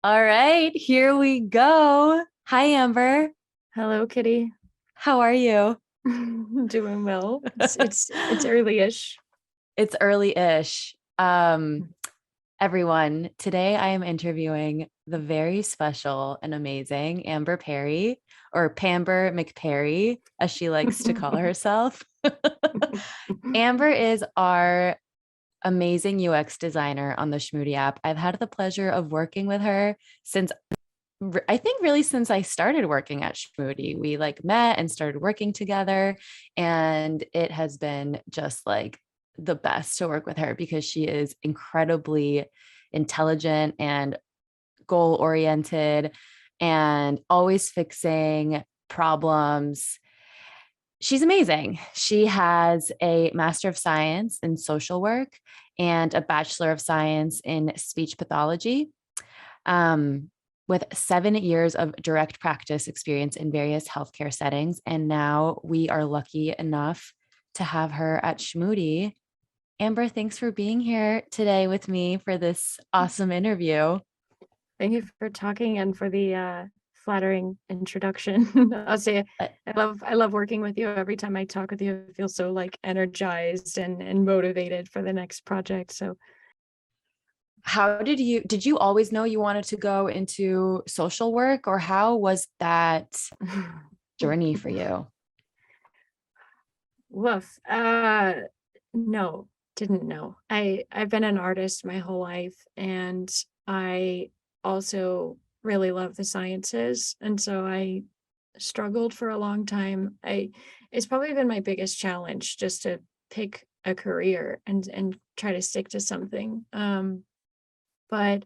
All right, here we go. Hi, Amber. Hello, Kitty. How are you? Doing well. It's early-ish. It's early-ish. Everyone, today I am interviewing the very special and amazing Amber Perry, or Pamber McPerry, as she likes to call herself. Amber is our amazing UX designer on the Shmoody app. I've had the pleasure of working with her since I think really since I started working at Shmoody. We like met and started working together, and it has been just like the best to work with her because she is incredibly intelligent and goal oriented and always fixing problems. She's amazing. She has a Master of Science in Social Work and a Bachelor of Science in Speech Pathology. With 7 years of direct practice experience in various healthcare settings. And now we are lucky enough to have her at Shmoody. Amber, thanks for being here today with me for this awesome interview. Thank you for talking and for the flattering introduction. I'll say Uh, I love working with you. Every time I talk with you, I feel so like energized and motivated for the next project. So How did you always know you wanted to go into social work, or how was that journey for you? woof. No, didn't know. I've been an artist my whole life, and I also really love the sciences, and so I struggled for a long time. I It's probably been my biggest challenge just to pick a career and try to stick to something. But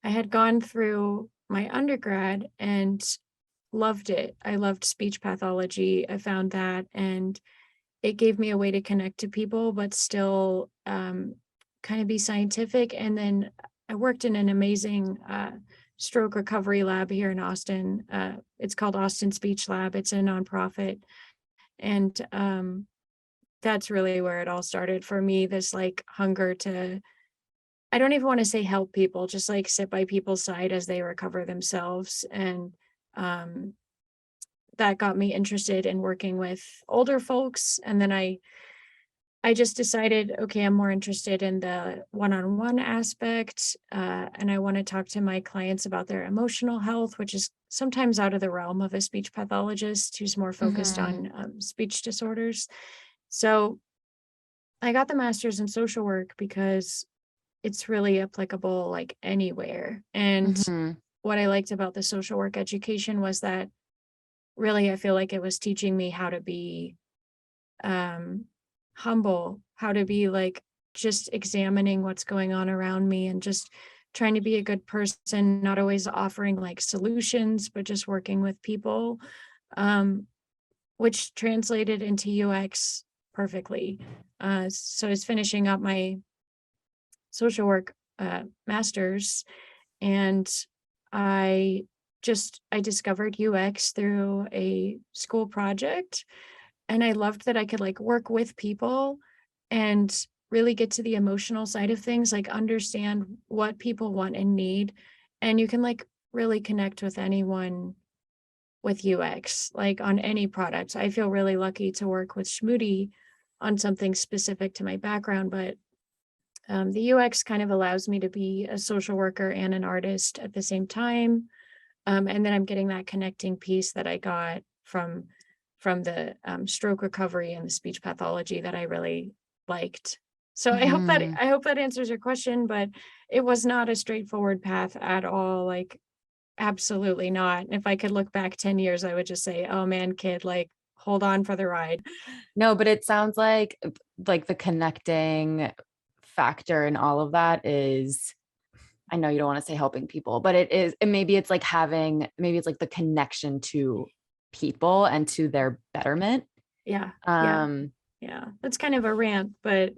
I had gone through my undergrad and loved it. I loved speech pathology. I found that, and it gave me a way to connect to people, but still kind of be scientific. And then I worked in an amazing stroke recovery lab here in Austin. It's called Austin Speech Lab. It's a nonprofit, and that's really where it all started for me. This like hunger to, I don't even want to say help people, just like sit by people's side as they recover themselves. And um, that got me interested in working with older folks. And then I just decided, okay, I'm more interested in the one-on-one aspect, and I want to talk to my clients about their emotional health, which is sometimes out of the realm of a speech pathologist who's more focused Mhm. on speech disorders. So I got the master's in social work because it's really applicable like anywhere. And Mhm. what I liked about the social work education was that really I feel like it was teaching me how to be um humble, how to be like just examining what's going on around me and just trying to be a good person, not always offering like solutions, but just working with people, um, which translated into UX perfectly. So I was finishing up my social work master's, and I I discovered UX through a school project, and I loved that I could like work with people and really get to the emotional side of things, like understand what people want and need. And you can like really connect with anyone with UX, like on any product. I feel really lucky to work with Shmoody on something specific to my background, but the UX kind of allows me to be a social worker and an artist at the same time. And then I'm getting that connecting piece that I got from the stroke recovery and the speech pathology that I really liked. So Mhm. I hope that answers your question, but it was not a straightforward path at all. Like absolutely not. If I could look back 10 years, I would just say, oh man, kid, like hold on for the ride. No, but it sounds like the connecting factor in all of that is, I know you don't want to say helping people, but it is, and maybe it's like having, maybe it's like the connection to people and to their betterment. Yeah, yeah, Um, yeah. That's kind of a rant, but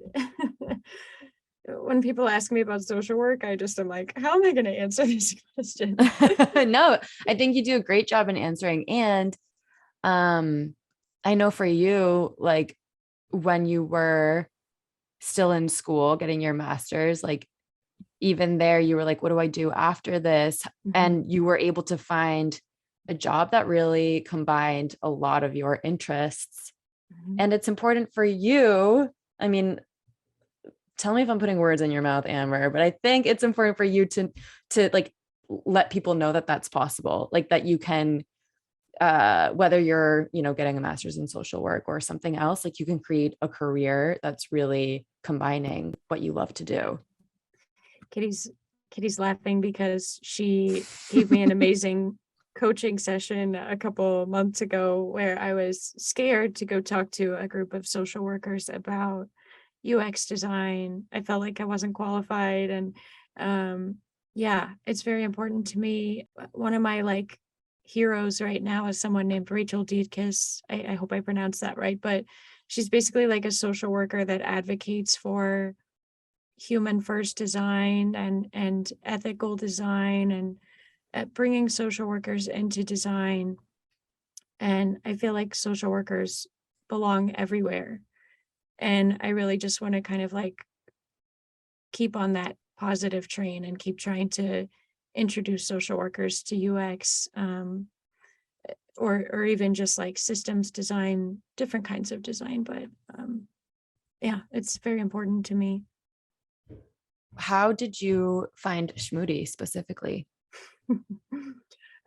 when people ask me about social work, I just am like, how am I going to answer this question? no, I think you do a great job in answering. And um, I know for you, like when you were still in school getting your master's, like even there, you were like, what do I do after this? And you were able to find a job that really combined a lot of your interests. And it's important for you. I mean, tell me if I'm putting words in your mouth, Amber, but I think it's important for you to like let people know that that's possible, like that you can, whether you're, getting a master's in social work or something else, like you can create a career that's really combining what you love to do. Kitty's laughing because she gave me an amazing coaching session a couple months ago where I was scared to go talk to a group of social workers about UX design. I felt like I wasn't qualified. And yeah, it's very important to me. One of my like heroes right now is someone named Rachel Dietkiss. I hope I pronounced that right, but she's basically like a social worker that advocates for human first design and ethical design and bringing social workers into design. And I feel like social workers belong everywhere. And I really just want to kind of like keep on that positive train and keep trying to introduce social workers to UX, or even just like systems design, different kinds of design. But yeah, it's very important to me. How did you find Shmoody specifically?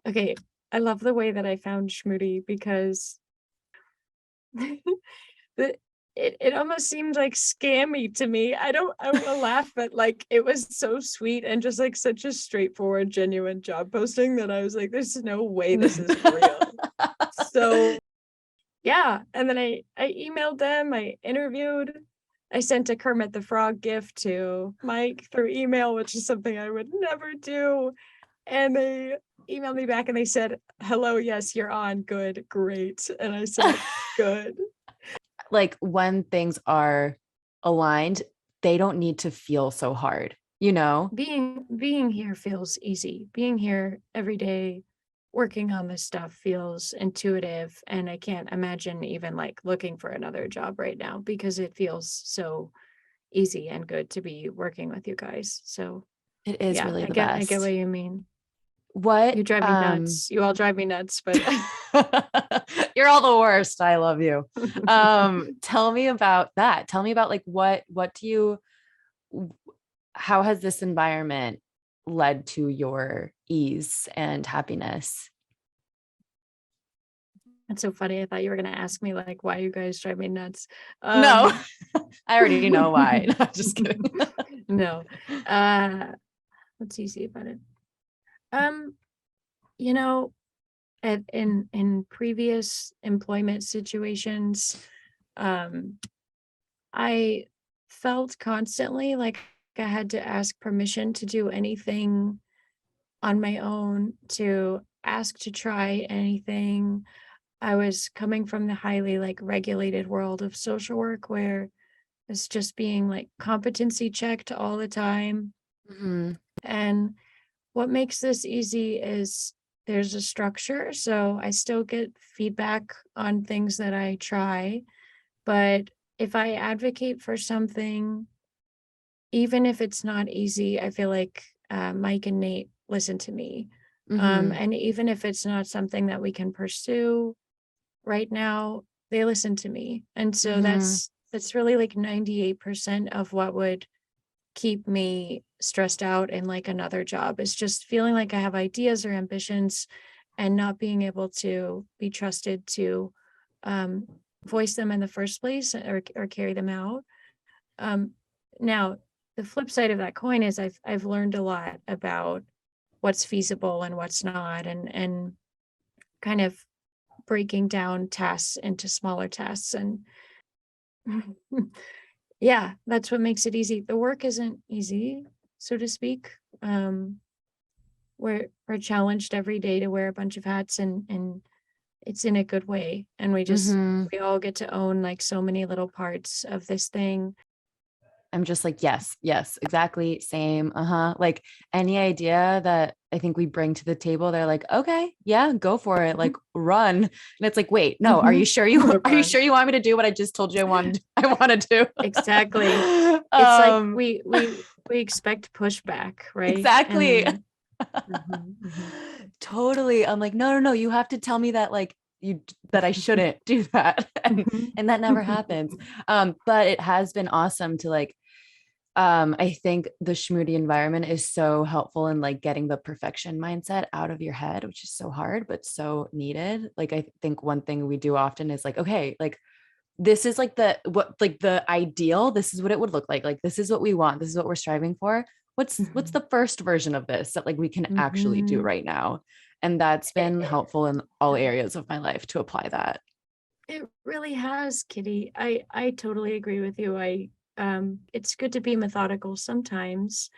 Okay, I love the way that I found Shmoody because the it almost seemed like scammy to me. I will laugh, but like it was so sweet and just like such a straightforward, genuine job posting that I was like, there's no way this is real. So yeah. And then I emailed them, I interviewed, I sent a Kermit the Frog gift to Mike through email, which is something I would never do. And they emailed me back and they said, hello, yes, you're on. Good, great. And I said, good. Like when things are aligned, they don't need to feel so hard, you know? Being here feels easy. Being here every day, working on this stuff feels intuitive. And I can't imagine even like looking for another job right now because it feels so easy and good to be working with you guys. So It is yeah, really the I get what best. you mean. What You drive me nuts. You all drive me nuts, but you're all the worst. I love you. Tell me about that. Tell me about like what do you how has this environment led to your ease and happiness? that's so funny. I thought you were gonna ask me like why you guys drive me nuts. No, I already know why. No, just kidding. No. Let's see about it. Um, you know, in previous employment situations, um, I felt constantly like I had to ask permission to do anything on my own, to ask to try anything. I was coming from the highly like regulated world of social work where it's just being like competency checked all the time. Mhm. And what makes this easy is there's a structure. So I still get feedback on things that I try. But if I advocate for something, even if it's not easy, I feel like Mike and Nate listen to me. Mhm. And even if it's not something that we can pursue right now, they listen to me. And so Mhm. that's really like 98% of what would keep me stressed out in like another job is just feeling like I have ideas or ambitions and not being able to be trusted to um, voice them in the first place or carry them out. Um, Now, the flip side of that coin is I've learned a lot about what's feasible and what's not, and kind of breaking down tasks into smaller tasks. And yeah, that's what makes it easy. The work isn't easy, so to speak. We're challenged every day to wear a bunch of hats, and it's in a good way. And Mhm. we all get to own like so many little parts of this thing. I'm just like, yes, yes, exactly. Same. Uh-huh. Like any idea that I think we bring to the table, they're like, okay, yeah, go for it. Mhm. Like run. And it's like, wait, no, are you sure are you Run. sure you want me to do what I just told you I want to do? Exactly. It's like we expect pushback, right? And Exactly. then mhm. Totally. I'm like, no, no, no, you have to tell me that like that I shouldn't do that. Mhm. And that never happens. But it has been awesome to like I think the Shmoody environment is so helpful in like getting the perfection mindset out of your head, which is so hard, but so needed. Like, I think one thing we do often is like, okay, like this is like the ideal. This is what it would look like. Like, this is what we want. This is what we're striving for. What's Mhm. the first version of this that like we can actually do Mhm. right now? And that's It, been helpful in all areas of my life to apply that. it really has, Kitty. I totally agree with you. It's good to be methodical sometimes.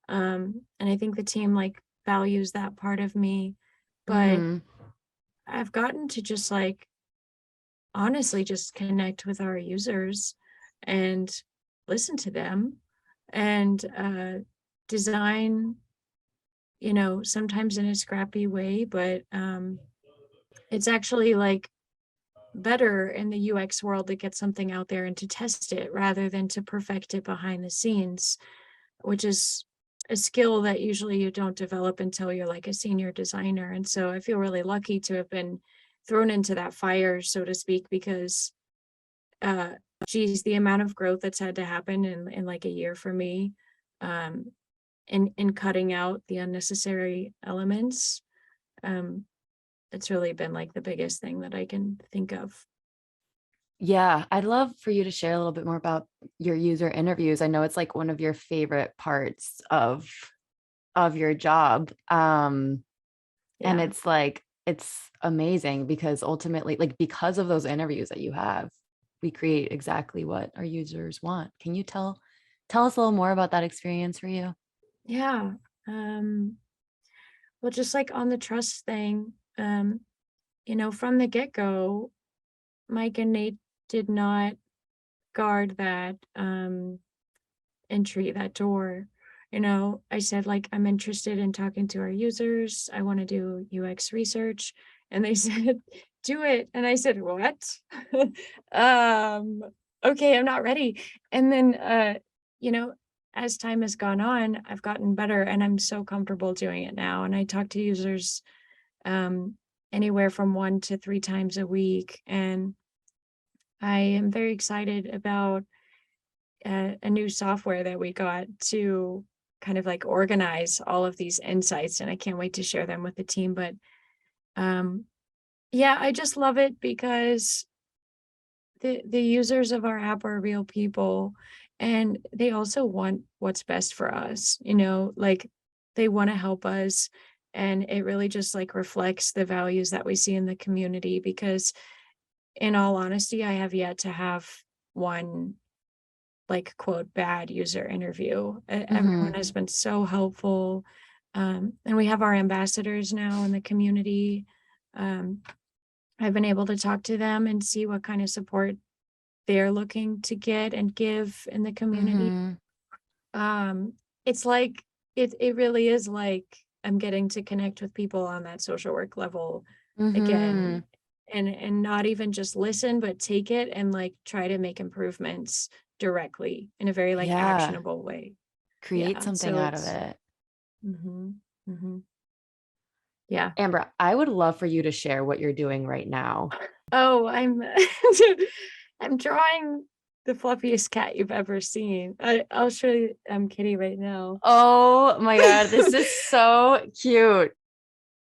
And I think the team like values that part of me, but Mm-hmm. I've gotten to just like honestly just connect with our users and listen to them and design, sometimes in a scrappy way, but it's actually like better in the UX world to get something out there and to test it rather than to perfect it behind the scenes, which is a skill that usually you don't develop until you're like a senior designer. And so I feel really lucky to have been thrown into that fire, so to speak, because uh geez, the amount of growth that's had to happen in like a year for me, um in cutting out the unnecessary elements. um it's really been like the biggest thing that I can think of. Yeah, I'd love for you to share a little bit more about your user interviews. I know it's like one of your favorite parts of your job. And Yeah. it's like it's amazing because ultimately, like because of those interviews that you have, we create exactly what our users want. Can you tell us a little more about that experience for you? Yeah. um well, just like on the trust thing, from the get-go, Mike and Nate did not guard that entry, that door. I said, like, I'm interested in talking to our users. I want to do UX research. And they said, do it. And I said, what? um, okay, I'm not ready. And then, you know, as time has gone on, I've gotten better and I'm so comfortable doing it now. And I talk to users um, anywhere from 1 to 3 times a week. And I am very excited about a new software that we got to kind of like organize all of these insights, and I can't wait to share them with the team. But um, yeah, I just love it because the users of our app are real people, and they also want what's best for us. Like they want to help us, and it really just like reflects the values that we see in the community. Because in all honesty, I have yet to have one like quote bad user interview. Everyone Mm-hmm. has been so helpful. And we have our ambassadors now in the community. um, I've been able to talk to them and see what kind of support they're looking to get and give in the community. Mm-hmm. It's like it really is like I'm getting to connect with people on that social work level Mm-hmm. again, and not even just listen, but take it and like try to make improvements directly in a very like Yeah. actionable way. Create Yeah. something So out of it's it. hmm yeah. Amber, I would love for you to share what you're doing right now. Oh, I'm I'm drawing the fluffiest cat you've ever seen. I'll show you Kitty right now. Oh my God, this is so cute.